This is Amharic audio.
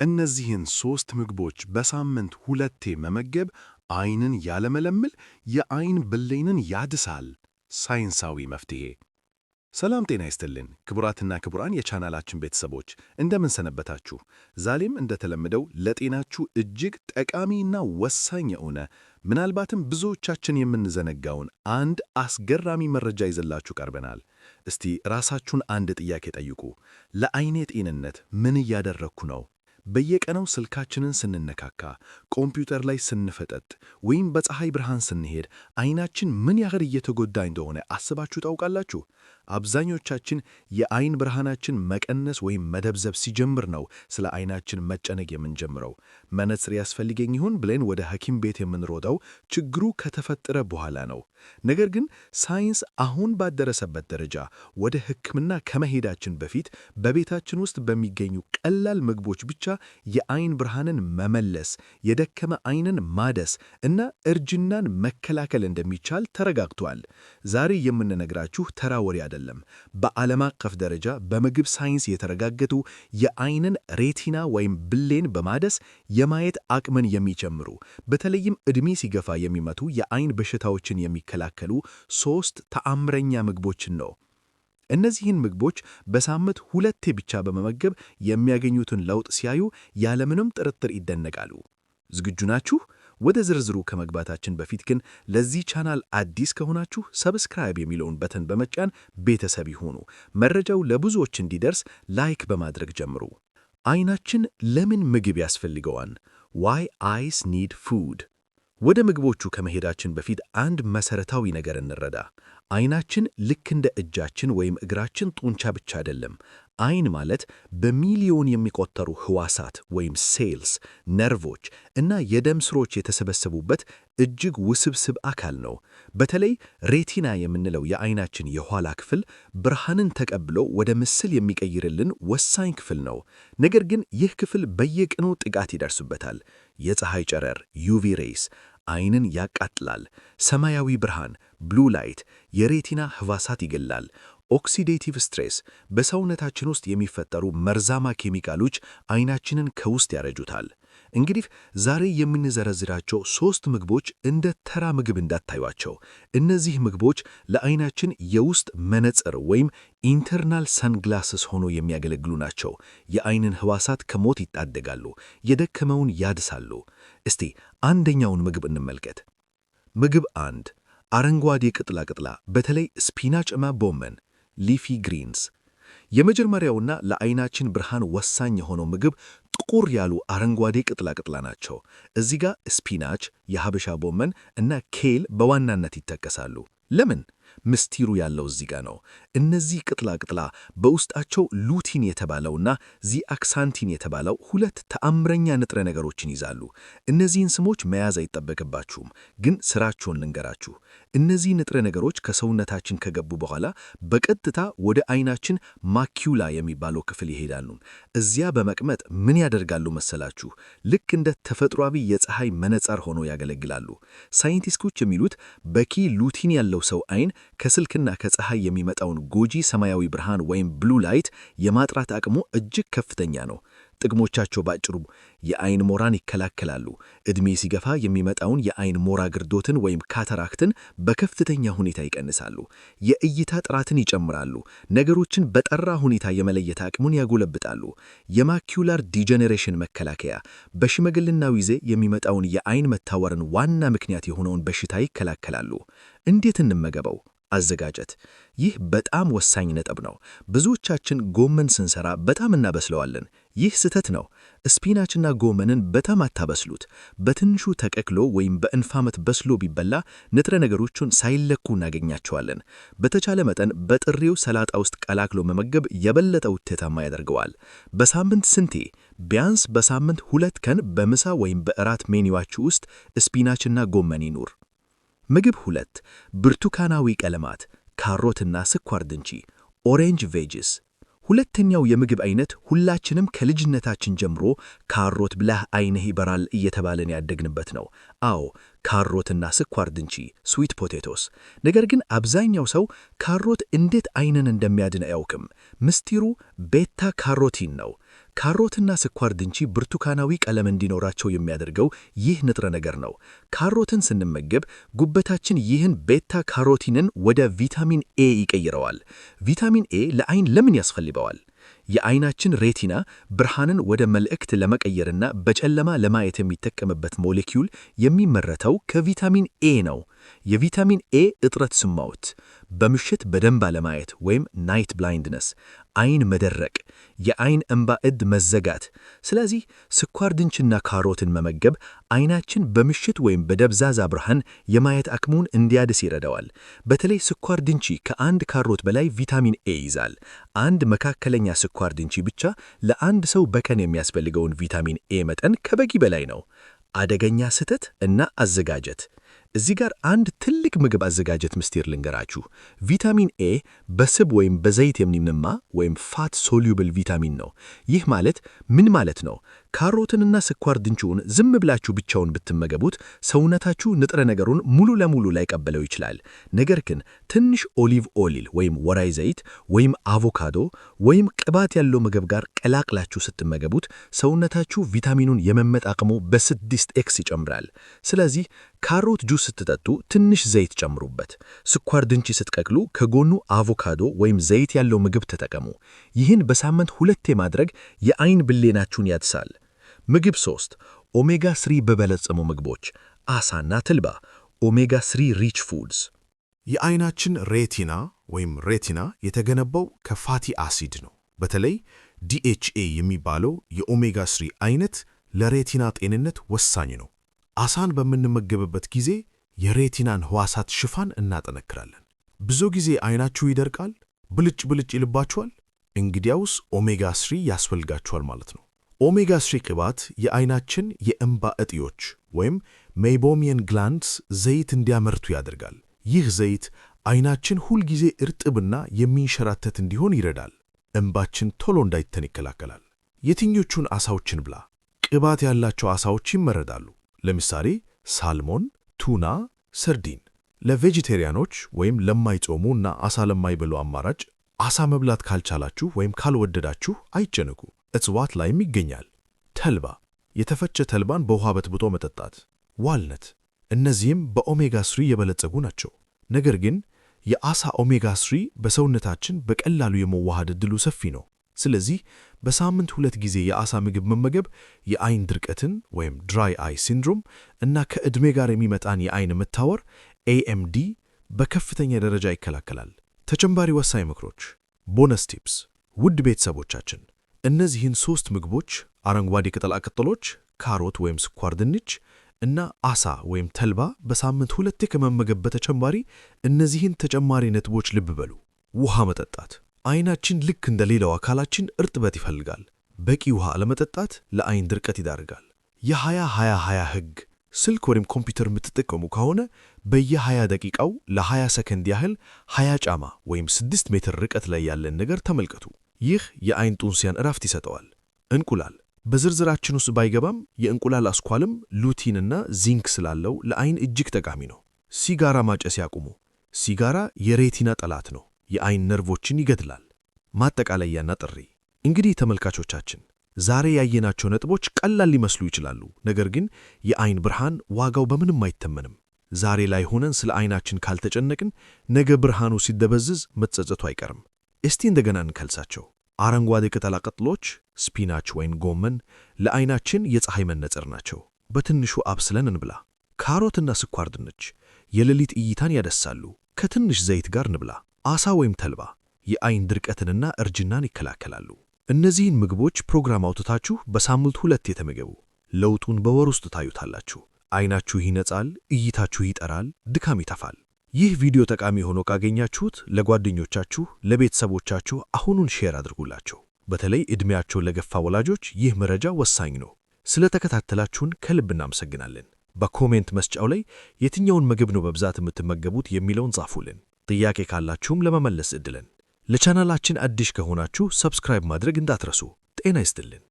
እነዚህን ሦስት ምግቦች በሳምንት ሁለቴ መመገብ ዓይንን ያለመለምል፣ የዓይን ብሌንን ያድሳል። ሳይንሳዊ መፍትሔ። ሰላም ጤና ይስጥልን ክቡራትና ክቡራን የቻናላችን ቤተሰቦች እንደምን ሰነበታችሁ? ዛሬም እንደተለመደው ለጤናችሁ እጅግ ጠቃሚና ወሳኝ የሆነ ምናልባትም ብዙዎቻችን የምንዘነጋውን አንድ አስገራሚ መረጃ ይዘላችሁ ቀርበናል። እስቲ ራሳችሁን አንድ ጥያቄ ጠይቁ። ለዓይኔ ጤንነት ምን እያደረግኩ ነው? በየቀኑ ስልካችንን ስንነካካ፣ ኮምፒውተር ላይ ስንፈጠጥ ወይም በፀሐይ ብርሃን ስንሄድ ዓይናችን ምን ያህል እየተጎዳ እንደሆነ አስባችሁ ታውቃላችሁ? አብዛኞቻችን የዓይን ብርሃናችን መቀነስ ወይም መደብዘብ ሲጀምር ነው ስለ ዓይናችን መጨነቅ የምንጀምረው። መነጽር ያስፈልገኝ ይሆን ብለን ወደ ሐኪም ቤት የምንሮጠው ችግሩ ከተፈጠረ በኋላ ነው። ነገር ግን ሳይንስ አሁን ባደረሰበት ደረጃ ወደ ሕክምና ከመሄዳችን በፊት በቤታችን ውስጥ በሚገኙ ቀላል ምግቦች ብቻ የዓይን ብርሃንን መመለስ፣ የደከመ ዓይንን ማደስ እና እርጅናን መከላከል እንደሚቻል ተረጋግቷል። ዛሬ የምንነግራችሁ ተራ ወሬ አይደለም። በዓለም አቀፍ ደረጃ በምግብ ሳይንስ የተረጋገጡ የዓይንን ሬቲና ወይም ብሌን በማደስ የማየት አቅምን የሚጨምሩ በተለይም ዕድሜ ሲገፋ የሚመጡ የዓይን በሽታዎችን የሚከላከሉ 3 ተአምረኛ ምግቦችን ነው። እነዚህን ምግቦች በሳምንት ሁለቴ ብቻ በመመገብ የሚያገኙትን ለውጥ ሲያዩ ያለምንም ጥርጥር ይደነቃሉ። ዝግጁ ናችሁ? ወደ ዝርዝሩ ከመግባታችን በፊት ግን ለዚህ ቻናል አዲስ ከሆናችሁ ሰብስክራይብ የሚለውን በተን በመጫን ቤተሰብ ይሁኑ። መረጃው ለብዙዎች እንዲደርስ ላይክ በማድረግ ጀምሩ። ዓይናችን ለምን ምግብ ያስፈልገዋል? Why eyes need food? ወደ ምግቦቹ ከመሄዳችን በፊት አንድ መሰረታዊ ነገር እንረዳ። ዓይናችን ልክ እንደ እጃችን ወይም እግራችን ጡንቻ ብቻ አይደለም። ዓይን ማለት በሚሊዮን የሚቆጠሩ ሕዋሳት ወይም ሴልስ፣ ነርቮች እና የደም ስሮች የተሰበሰቡበት እጅግ ውስብስብ አካል ነው። በተለይ ሬቲና የምንለው የዓይናችን የኋላ ክፍል ብርሃንን ተቀብሎ ወደ ምስል የሚቀይርልን ወሳኝ ክፍል ነው። ነገር ግን ይህ ክፍል በየቀኑ ጥቃት ይደርስበታል። የፀሐይ ጨረር ዩቪ ሬይስ ዓይንን ያቃጥላል። ሰማያዊ ብርሃን ብሉ ላይት የሬቲና ሕዋሳት ይገላል። ኦክሲዴቲቭ ስትሬስ በሰውነታችን ውስጥ የሚፈጠሩ መርዛማ ኬሚካሎች ዓይናችንን ከውስጥ ያረጁታል። እንግዲህ ዛሬ የምንዘረዝራቸው 3 ምግቦች እንደ ተራ ምግብ እንዳታዩአቸው። እነዚህ ምግቦች ለዓይናችን የውስጥ መነጽር ወይም ኢንተርናል ሰንግላስስ ሆኖ የሚያገለግሉ ናቸው። የዓይንን ሕዋሳት ከሞት ይታደጋሉ፣ የደከመውን ያድሳሉ። እስቲ አንደኛውን ምግብ እንመልከት። ምግብ 1 አረንጓዴ ቅጠላቅጠል በተለይ ስፒናችና ጎመን ሊፊ ግሪንስ። የመጀመሪያውና ለዓይናችን ብርሃን ወሳኝ የሆነው ምግብ ጥቁር ያሉ አረንጓዴ ቅጠላቅጠል ናቸው። እዚህ ጋር ስፒናች፣ የሐበሻ ጎመን እና ኬል በዋናነት ይጠቀሳሉ። ለምን? ምስጢሩ ያለው እዚህ ጋር ነው። እነዚህ ቅጠላቅጠል በውስጣቸው ሉቲን የተባለውና ዚአክሳንቲን የተባለው 2 ተአምረኛ ንጥረ ነገሮችን ይዛሉ። እነዚህን ስሞች መያዝ አይጠበቅባችሁም፣ ግን ስራቸውን ልንገራችሁ። እነዚህ ንጥረ ነገሮች ከሰውነታችን ከገቡ በኋላ በቀጥታ ወደ ዓይናችን ማኪዩላ የሚባለው ክፍል ይሄዳሉ። እዚያ በመቅመጥ ምን ያደርጋሉ መሰላችሁ? ልክ እንደ ተፈጥሯዊ የፀሐይ መነጽር ሆኖ ያገለግላሉ። ሳይንቲስቶች የሚሉት በቂ ሉቲን ያለው ሰው ዓይን ከስልክና ከፀሐይ የሚመጣውን ጎጂ ሰማያዊ ብርሃን ወይም ብሉ ላይት የማጥራት አቅሙ እጅግ ከፍተኛ ነው። ጥቅሞቻቸው ባጭሩ የዓይን ሞራን ይከላከላሉ። ዕድሜ ሲገፋ የሚመጣውን የዓይን ሞራ ግርዶትን ወይም ካታራክትን በከፍተኛ ሁኔታ ይቀንሳሉ። የእይታ ጥራትን ይጨምራሉ። ነገሮችን በጠራ ሁኔታ የመለየት አቅሙን ያጎለብጣሉ። የማኪዩላር ዲጀነሬሽን መከላከያ በሽምግልናው ጊዜ የሚመጣውን የዓይን መታወርን ዋና ምክንያት የሆነውን በሽታ ይከላከላሉ። እንዴት እንመገበው? አዘጋጀት። ይህ በጣም ወሳኝ ነጥብ ነው። ብዙዎቻችን ጎመን ስንሰራ በጣም እናበስለዋለን። ይህ ስህተት ነው። ስፒናችና ጎመንን በጣም አታበስሉት። በትንሹ ተቀቅሎ ወይም በእንፋሎት በስሎ ቢበላ ንጥረ ነገሮቹን ሳይለኩ እናገኛቸዋለን። በተቻለ መጠን በጥሬው ሰላጣ ውስጥ ቀላቅሎ መመገብ የበለጠ ውጤታማ ያደርገዋል። በሳምንት ስንቴ? ቢያንስ በሳምንት 2 ቀን በምሳ ወይም በእራት ሜኒዋችሁ ውስጥ ስፒናችና ጎመን ይኑር። ምግብ 2 ብርቱካናዊ ቀለማት ካሮትና ስኳር ድንች ኦሬንጅ ቬጅስ። ሁለተኛው የምግብ አይነት ሁላችንም ከልጅነታችን ጀምሮ ካሮት ብላህ ዓይንህ ይበራል እየተባለን ያደግንበት ነው። አዎ ካሮትና ስኳር ድንች ስዊት ፖቴቶስ። ነገር ግን አብዛኛው ሰው ካሮት እንዴት ዓይንን እንደሚያድን አያውቅም። ምስጢሩ ቤታ ካሮቲን ነው። ካሮትና ስኳር ድንች ብርቱካናዊ ቀለም እንዲኖራቸው የሚያደርገው ይህ ንጥረ ነገር ነው። ካሮትን ስንመገብ ጉበታችን ይህን ቤታ ካሮቲንን ወደ ቪታሚን ኤ ይቀይረዋል። ቪታሚን ኤ ለዓይን ለምን ያስፈልገዋል? የዓይናችን ሬቲና ብርሃንን ወደ መልእክት ለመቀየርና በጨለማ ለማየት የሚጠቀምበት ሞሌኪውል የሚመረተው ከቪታሚን ኤ ነው። የቪታሚን ኤ እጥረት ስማዎት በምሽት በደንብ አለማየት ወይም ናይት ብላይንድነስ፣ ዓይን መደረቅ፣ የዓይን እንባ ዕድ መዘጋት። ስለዚህ ስኳር ድንችና ካሮትን መመገብ ዓይናችን በምሽት ወይም በደብዛዛ ብርሃን የማየት አቅሙን እንዲያድስ ይረዳዋል። በተለይ ስኳር ድንች ከአንድ ካሮት በላይ ቪታሚን ኤ ይዛል። አንድ መካከለኛ ስኳር ድንች ብቻ ለአንድ ሰው በቀን የሚያስፈልገውን ቪታሚን ኤ መጠን ከበቂ በላይ ነው። አደገኛ ስህተት እና አዘጋጀት። እዚህ ጋር አንድ ትልቅ ምግብ አዘጋጀት ምስጢር ልንገራችሁ። ቪታሚን ኤ በስብ ወይም በዘይት የሚመማ ወይም ፋት ሶሉብል ቪታሚን ነው። ይህ ማለት ምን ማለት ነው? ካሮትንና ስኳር ድንቹን ዝም ብላችሁ ብቻውን ብትመገቡት ሰውነታችሁ ንጥረ ነገሩን ሙሉ ለሙሉ ላይቀበለው ይችላል። ነገር ግን ትንሽ ኦሊቭ ኦይል ወይም ወራይ ዘይት ወይም አቮካዶ ወይም ቅባት ያለው ምግብ ጋር ቀላቅላችሁ ስትመገቡት ሰውነታችሁ ቪታሚኑን የመመጥ አቅሙ በ6x ይጨምራል። ስለዚህ ካሮት ጁስ ስትጠጡ ትንሽ ዘይት ጨምሩበት። ስኳር ድንች ስትቀቅሉ ከጎኑ አቮካዶ ወይም ዘይት ያለው ምግብ ተጠቀሙ። ይህን በሳምንት 2 ማድረግ የዓይን ብሌናችሁን ያድሳል። ምግብ 3 ኦሜጋ 3 በበለጸሙ ምግቦች ዓሳና ተልባ። ኦሜጋ 3 ሪች ፉድስ። የዓይናችን ሬቲና የተገነባው ከፋቲ አሲድ ነው። በተለይ DHA የሚባለው የኦሜጋ 3 አይነት ለሬቲና ጤንነት ወሳኝ ነው። ዓሳን በምንመገብበት ጊዜ የሬቲናን ሕዋሳት ሽፋን እናጠነክራለን። ብዙ ጊዜ ዓይናችሁ ይደርቃል፣ ብልጭ ይልባችኋል። እንግዲያውስ ኦሜጋ 3 ያስፈልጋችኋል ማለት ነው። ኦሜጋ 3 ቅባት የዓይናችን የእንባ እጢዎች ወይም ሜይቦሚየን ግላንድስ ዘይት እንዲያመርቱ ያደርጋል። ይህ ዘይት ዓይናችን ሁልጊዜ እርጥብና የሚንሸራተት እንዲሆን ይረዳል። እንባችን ቶሎ እንዳይተን ይከላከላል። የትኞቹን ዓሳዎችን ብላ? ቅባት ያላቸው ዓሳዎች ይመረዳሉ። ለምሳሌ ሳልሞን፣ ቱና፣ ሰርዲን። ለቬጂቴሪያኖች ወይም ለማይጾሙ እና ዓሳ ለማይበሉ አማራጭ ዓሳ መብላት ካልቻላችሁ ወይም ካልወደዳችሁ አይጨነቁ፣ እጽዋት ላይም ይገኛል። ተልባ፣ የተፈጨ ተልባን በውሃ በጥብጦ መጠጣት። ዋልነት፣ እነዚህም በኦሜጋ 3 የበለጸጉ ናቸው። ነገር ግን የዓሳ ኦሜጋ 3 በሰውነታችን በቀላሉ የመዋሃድ ዕድሉ ሰፊ ነው። ስለዚህ በሳምንት 2 ጊዜ የዓሳ ምግብ መመገብ የዓይን ድርቀትን ወይም ድራይ አይ ሲንድሮም እና ከዕድሜ ጋር የሚመጣን የዓይን መታወር AMD በከፍተኛ ደረጃ ይከላከላል። ተጨማሪ ወሳኝ ምክሮች፣ ቦነስ ቲፕስ። ውድ ቤተሰቦቻችን እነዚህን 3 ምግቦች አረንጓዴ ቅጠላቅጠሎች፣ ካሮት ወይም ስኳር ድንች እና ዓሳ ወይም ተልባ በሳምንት 2 ከመመገብ በተጨማሪ እነዚህን ተጨማሪ ነጥቦች ልብ በሉ። ውሃ መጠጣት። ዓይናችን ልክ እንደ ሌላው አካላችን እርጥበት ይፈልጋል። በቂ ውሃ አለመጠጣት ለዓይን ድርቀት ይዳርጋል። የ20-20-20 ሕግ። ስልክ ወይም ኮምፒውተር የምትጠቀሙ ከሆነ በየ20 ደቂቃው ለ20 ሰከንድ ያህል 20 ጫማ ወይም 6 ሜትር ርቀት ላይ ያለን ነገር ተመልከቱ። ይህ የዓይን ጡንቻን እረፍት ይሰጠዋል። እንቁላል በዝርዝራችን ውስጥ ባይገባም የእንቁላል አስኳልም ሉቲንና ዚንክ ስላለው ለዓይን እጅግ ጠቃሚ ነው። ሲጋራ ማጨስ ያቁሙ። ሲጋራ የሬቲና ጠላት ነው። የዓይን ነርቮችን ይገድላል። ማጠቃለያና ጥሪ። እንግዲህ ተመልካቾቻችን ዛሬ ያየናቸው ነጥቦች ቀላል ሊመስሉ ይችላሉ፣ ነገር ግን የዓይን ብርሃን ዋጋው በምንም አይተመንም። ዛሬ ላይ ሆነን ስለ ዓይናችን ካልተጨነቅን ነገ ብርሃኑ ሲደበዝዝ መጸጸቱ አይቀርም። እስቲ እንደገና እንከልሳቸው። አረንጓዴ ቅጠላቅጠሎች ስፒናች ወይም ጎመን ለዓይናችን የፀሐይ መነጽር ናቸው። በትንሹ አብስለን እንብላ። ካሮትና ስኳር ድንች የሌሊት እይታን ያደሳሉ። ከትንሽ ዘይት ጋር እንብላ። ዓሳ ወይም ተልባ የዓይን ድርቀትንና እርጅናን ይከላከላሉ። እነዚህን ምግቦች ፕሮግራም አውጥታችሁ በሳምንት 2 የተመገቡ። ለውጡን በወር ውስጥ ታዩታላችሁ። ዓይናችሁ ይነጻል፣ እይታችሁ ይጠራል፣ ድካም ይጠፋል። ይህ ቪዲዮ ጠቃሚ ሆኖ ካገኛችሁት ለጓደኞቻችሁ፣ ለቤተሰቦቻችሁ አሁኑን ሼር አድርጉላቸው። በተለይ ዕድሜያቸው ለገፋ ወላጆች ይህ መረጃ ወሳኝ ነው። ስለተከታተላችሁን ከልብ እናመሰግናለን። በኮሜንት መስጫው ላይ የትኛውን ምግብ ነው በብዛት የምትመገቡት የሚለውን ጻፉልን። ጥያቄ ካላችሁም ለመመለስ እድልን። ለቻናላችን አዲስ ከሆናችሁ ሰብስክራይብ ማድረግ እንዳትረሱ። ጤና ይስጥልን።